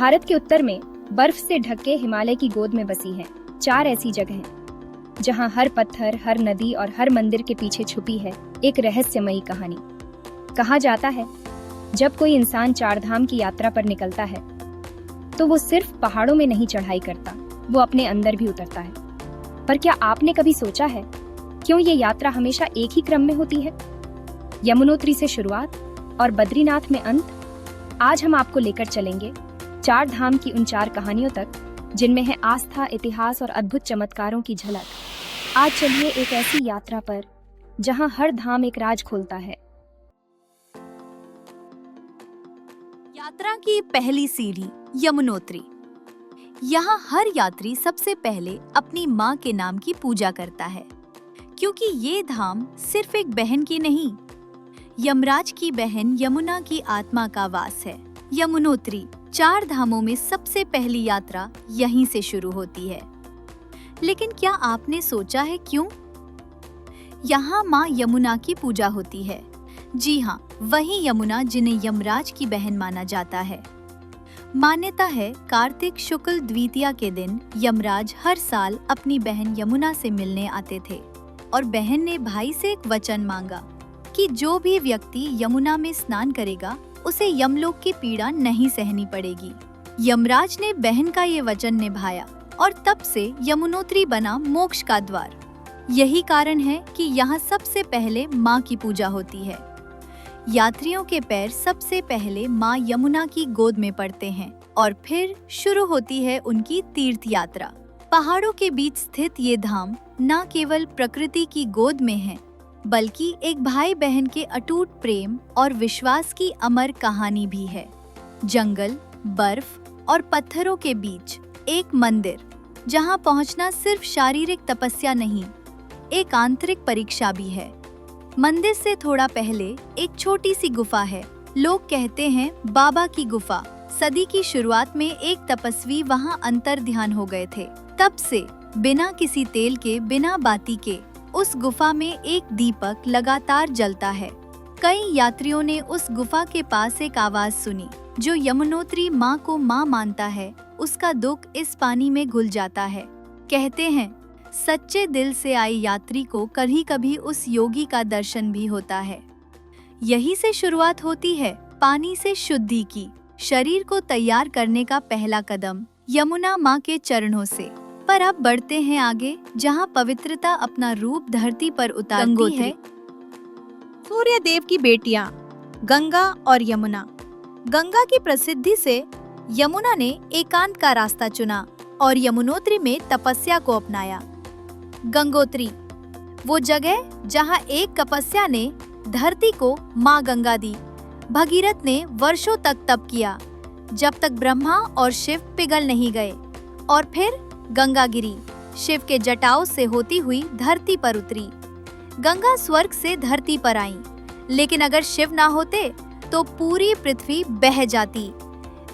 भारत के उत्तर में बर्फ से ढके हिमालय की गोद में बसी हैं 4 ऐसी जगहें जहां हर पत्थर, हर नदी और हर मंदिर के पीछे छुपी है एक रहस्यमयी कहानी। कहा जाता है जब कोई इंसान 4 धाम की यात्रा पर निकलता है तो वो सिर्फ पहाड़ों में नहीं चढ़ाई करता, वो अपने अंदर भी उतरता है। पर क्या आपने कभी सोचा है क्यों ये यात्रा हमेशा एक ही क्रम में होती है? यमुनोत्री से शुरुआत और बद्रीनाथ में अंत। आज हम आपको लेकर चलेंगे 4 धाम की उन 4 कहानियों तक जिनमें है आस्था, इतिहास और अद्भुत चमत्कारों की झलक। आज चलिए एक ऐसी यात्रा पर जहां हर धाम एक राज खोलता है। यात्रा की पहली सीढ़ी यमुनोत्री। यहाँ हर यात्री सबसे पहले अपनी माँ के नाम की पूजा करता है, क्योंकि ये धाम सिर्फ एक बहन की नहीं, यमराज की बहन यमुना की आत्मा का वास है। यमुनोत्री 4 धामों में सबसे पहली यात्रा यहीं से शुरू होती है। लेकिन क्या आपने सोचा है क्यों? यहाँ माँ यमुना की पूजा होती है। जी हाँ, वही यमुना जिन्हें यमराज की बहन माना जाता है। मान्यता है कार्तिक शुक्ल द्वितीया के दिन यमराज हर साल अपनी बहन यमुना से मिलने आते थे और बहन ने भाई से एक वचन मांगा कि जो भी व्यक्ति यमुना में स्नान करेगा उसे यमलोक की पीड़ा नहीं सहनी पड़ेगी। यमराज ने बहन का ये वचन निभाया और तब से यमुनोत्री बना मोक्ष का द्वार। यही कारण है कि यहाँ सबसे पहले माँ की पूजा होती है। यात्रियों के पैर सबसे पहले माँ यमुना की गोद में पड़ते हैं और फिर शुरू होती है उनकी तीर्थ यात्रा। पहाड़ों के बीच स्थित ये धाम न केवल प्रकृति की गोद में है, बल्कि एक भाई बहन के अटूट प्रेम और विश्वास की अमर कहानी भी है। जंगल, बर्फ और पत्थरों के बीच एक मंदिर, जहां पहुंचना सिर्फ शारीरिक तपस्या नहीं, एक आंतरिक परीक्षा भी है। मंदिर से थोड़ा पहले एक छोटी सी गुफा है। लोग कहते हैं बाबा की गुफा। सदी की शुरुआत में एक तपस्वी वहां अंतर ध्यान हो गए थे। तब से बिना किसी तेल के, बिना बाती के उस गुफा में एक दीपक लगातार जलता है। कई यात्रियों ने उस गुफा के पास एक आवाज सुनी। जो यमुनोत्री माँ को माँ मानता है, उसका दुख इस पानी में घुल जाता है। कहते हैं सच्चे दिल से आए यात्री को कभी कभी उस योगी का दर्शन भी होता है। यही से शुरुआत होती है पानी से शुद्धि की। शरीर को तैयार करने का पहला कदम यमुना माँ के चरणों से। पर अब बढ़ते हैं आगे, जहाँ पवित्रता अपना रूप धरती पर उतारती है। सूर्य देव की बेटियां गंगा और यमुना। गंगा की प्रसिद्धि से यमुना ने एकांत का रास्ता चुना और यमुनोत्री में तपस्या को अपनाया। गंगोत्री, वो जगह जहाँ एक तपस्या ने धरती को माँ गंगा दी। भगीरथ ने वर्षों तक तप किया, जब तक ब्रह्मा और शिव पिघल नहीं गए। और फिर गंगा गिरी, शिव के जटाओं से होती हुई धरती पर उतरी। गंगा स्वर्ग से धरती पर आई, लेकिन अगर शिव ना होते तो पूरी पृथ्वी बह जाती।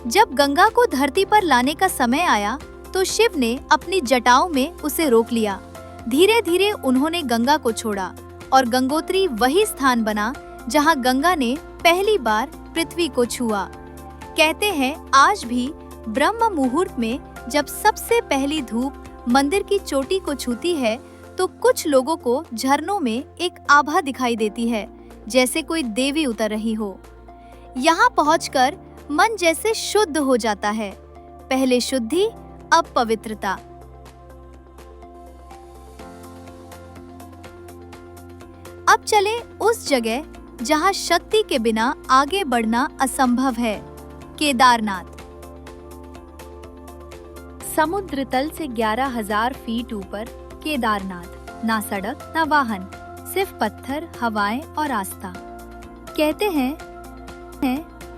जब गंगा को धरती पर लाने का समय आया तो शिव ने अपनी जटाओं में उसे रोक लिया। धीरे धीरे उन्होंने गंगा को छोड़ा और गंगोत्री वही स्थान बना जहां गंगा ने पहली बार पृथ्वी को छुआ। कहते हैं आज भी ब्रह्म मुहूर्त में जब सबसे पहली धूप मंदिर की चोटी को छूती है तो कुछ लोगों को झरनों में एक आभा दिखाई देती है, जैसे कोई देवी उतर रही हो। यहाँ पहुंचकर मन जैसे शुद्ध हो जाता है। पहले शुद्धि, अब पवित्रता। अब चले उस जगह जहाँ शक्ति के बिना आगे बढ़ना असंभव है, केदारनाथ। समुद्र तल से 11,000 फीट ऊपर केदारनाथ। ना सड़क, ना वाहन, सिर्फ पत्थर, हवाएं और आस्था। कहते हैं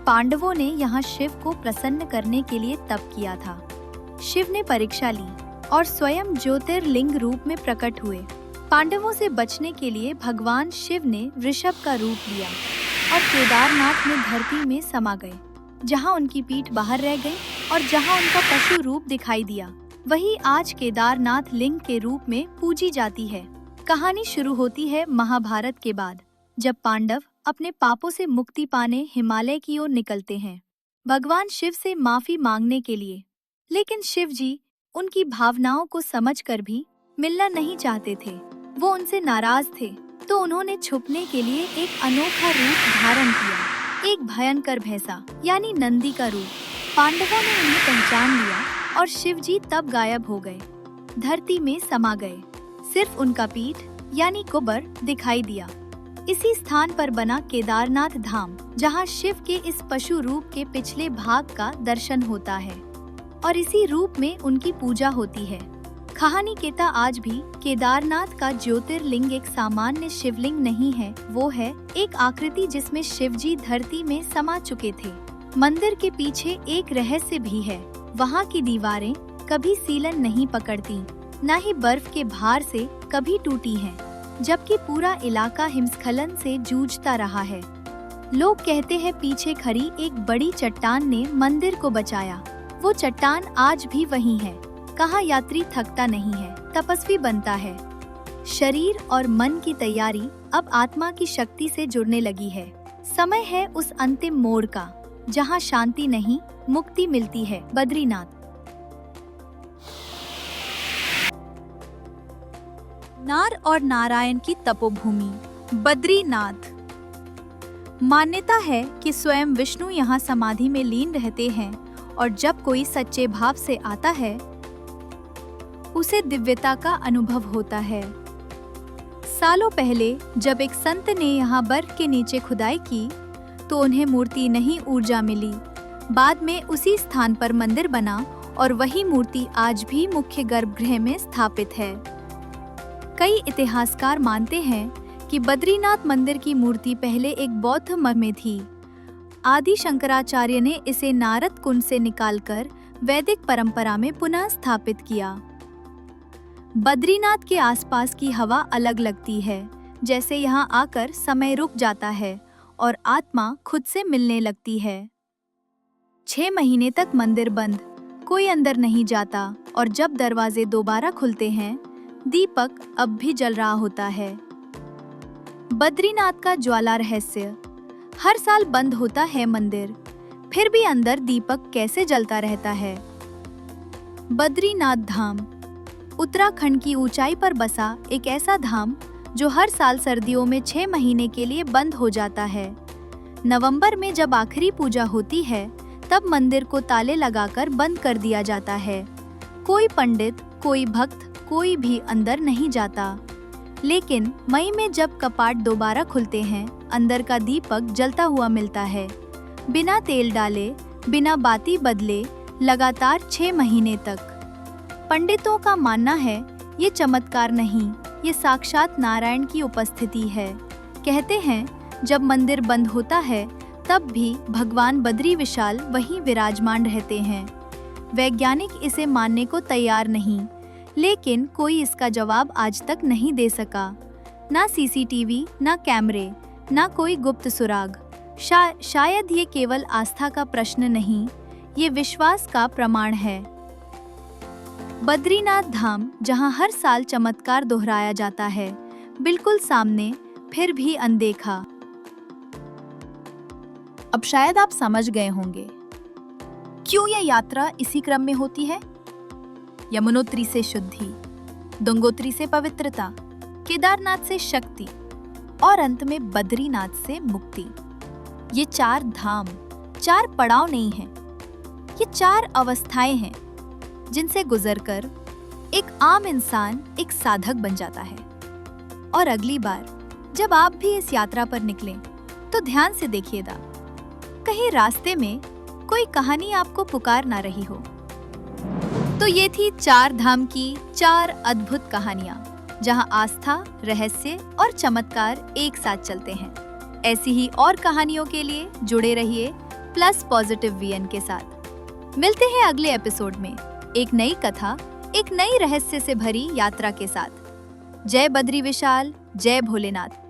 पांडवों ने यहाँ शिव को प्रसन्न करने के लिए तप किया था। शिव ने परीक्षा ली और स्वयं ज्योतिर्लिंग रूप में प्रकट हुए। पांडवों से बचने के लिए भगवान शिव ने वृषभ का रूप लिया और केदारनाथ में धरती में समा गए। जहाँ उनकी पीठ बाहर रह गई और जहाँ उनका पशु रूप दिखाई दिया, वही आज केदारनाथ लिंग के रूप में पूजी जाती है। कहानी शुरू होती है महाभारत के बाद, जब पांडव अपने पापों से मुक्ति पाने हिमालय की ओर निकलते हैं। भगवान शिव से माफी मांगने के लिए, लेकिन शिव जी उनकी भावनाओं को समझकर भी मिलना नहीं चाहते थे। वो उनसे नाराज थे, तो उन्होंने छुपने के लिए एक अनोखा रूप धारण किया, एक भयंकर भैंसा यानी नंदी का रूप। पांडवों ने उन्हें पहचान लिया और शिव जी तब गायब हो गए, धरती में समा गए। सिर्फ उनका पीठ यानी कुबर दिखाई दिया। इसी स्थान पर बना केदारनाथ धाम, जहां शिव के इस पशु रूप के पिछले भाग का दर्शन होता है और इसी रूप में उनकी पूजा होती है। कहानी कहता आज भी केदारनाथ का ज्योतिर्लिंग एक सामान्य शिवलिंग नहीं है, वो है एक आकृति जिसमें शिव जी धरती में समा चुके थे। मंदिर के पीछे एक रहस्य भी है। वहाँ की दीवारें कभी सीलन नहीं पकड़ती, न ही बर्फ के भार से कभी टूटी हैं, जबकि पूरा इलाका हिमस्खलन से जूझता रहा है। लोग कहते हैं पीछे खड़ी एक बड़ी चट्टान ने मंदिर को बचाया। वो चट्टान आज भी वहीं है। कहाँ यात्री थकता नहीं है, तपस्वी बनता है। शरीर और मन की तैयारी अब आत्मा की शक्ति से जुड़ने लगी है। समय है उस अंतिम मोड़ का, जहाँ शांति नहीं मुक्ति मिलती है। बद्रीनाथ। नार और नारायण की तपोभूमि बद्रीनाथ। मान्यता है कि स्वयं विष्णु यहाँ समाधि में लीन रहते हैं और जब कोई सच्चे भाव से आता है उसे दिव्यता का अनुभव होता है। सालों पहले जब एक संत ने यहाँ बर्फ के नीचे खुदाई की तो उन्हें मूर्ति नहीं ऊर्जा मिली। बाद में उसी स्थान पर मंदिर बना और वही मूर्ति आज भी मुख्य गर्भगृह में स्थापित है। कई इतिहासकार मानते हैं कि बद्रीनाथ मंदिर की मूर्ति पहले एक बौद्ध मठ में थी। आदि शंकराचार्य ने इसे नारद कुंड से निकालकर वैदिक परंपरा में पुनः स्थापित किया। बद्रीनाथ के आसपास की हवा अलग लगती है, जैसे यहाँ आकर समय रुक जाता है और आत्मा खुद से मिलने लगती है। 6 महीने तक मंदिर बंद, कोई अंदर नहीं जाता और जब दरवाजे दोबारा खुलते हैं दीपक अब भी जल रहा होता है। बद्रीनाथ का ज्वाला रहस्य। हर साल बंद होता है मंदिर, फिर भी अंदर दीपक कैसे जलता रहता है। बद्रीनाथ धाम उत्तराखंड की ऊंचाई पर बसा एक ऐसा धाम जो हर साल सर्दियों में 6 महीने के लिए बंद हो जाता है। नवंबर में जब आखिरी पूजा होती है तब मंदिर को ताले लगाकर बंद कर दिया जाता है। कोई पंडित, कोई भक्त, कोई भी अंदर नहीं जाता। लेकिन मई में जब कपाट दोबारा खुलते हैं अंदर का दीपक जलता हुआ मिलता है, बिना तेल डाले, बिना बाती बदले, लगातार 6 महीने तक। पंडितों का मानना है ये चमत्कार नहीं, ये साक्षात नारायण की उपस्थिति है। कहते हैं जब मंदिर बंद होता है तब भी भगवान बद्री विशाल वहीं विराजमान रहते हैं। वैज्ञानिक इसे मानने को तैयार नहीं, लेकिन कोई इसका जवाब आज तक नहीं दे सका। ना सीसीटीवी, ना कैमरे, ना कोई गुप्त सुराग। शायद ये केवल आस्था का प्रश्न नहीं, ये विश्वास का प्रमाण है। बद्रीनाथ धाम, जहां हर साल चमत्कार दोहराया जाता है, बिल्कुल सामने फिर भी अनदेखा। अब शायद आप समझ गए होंगे क्यों यह यात्रा इसी क्रम में होती है। यमुनोत्री से शुद्धि, गंगोत्री से पवित्रता, केदारनाथ से शक्ति और अंत में बद्रीनाथ से मुक्ति। ये 4 धाम 4 पड़ाव नहीं हैं, ये 4 अवस्थाएं हैं जिनसे गुजरकर एक आम इंसान एक साधक बन जाता है। और अगली बार जब आप भी इस यात्रा पर निकलें तो ध्यान से देखिएगा, कहीं रास्ते में कोई कहानी आपको पुकार ना रही हो। तो ये थी 4 धाम की 4 अद्भुत कहानियां, जहां आस्था, रहस्य और चमत्कार एक साथ चलते हैं। ऐसी ही और कहानियों के लिए जुड़े रहिए प्लस पॉजिटिव वीएन के साथ। मिलते हैं अगले एपिसोड में एक नई कथा, एक नई रहस्य से भरी यात्रा के साथ। जय बद्री विशाल, जय भोलेनाथ।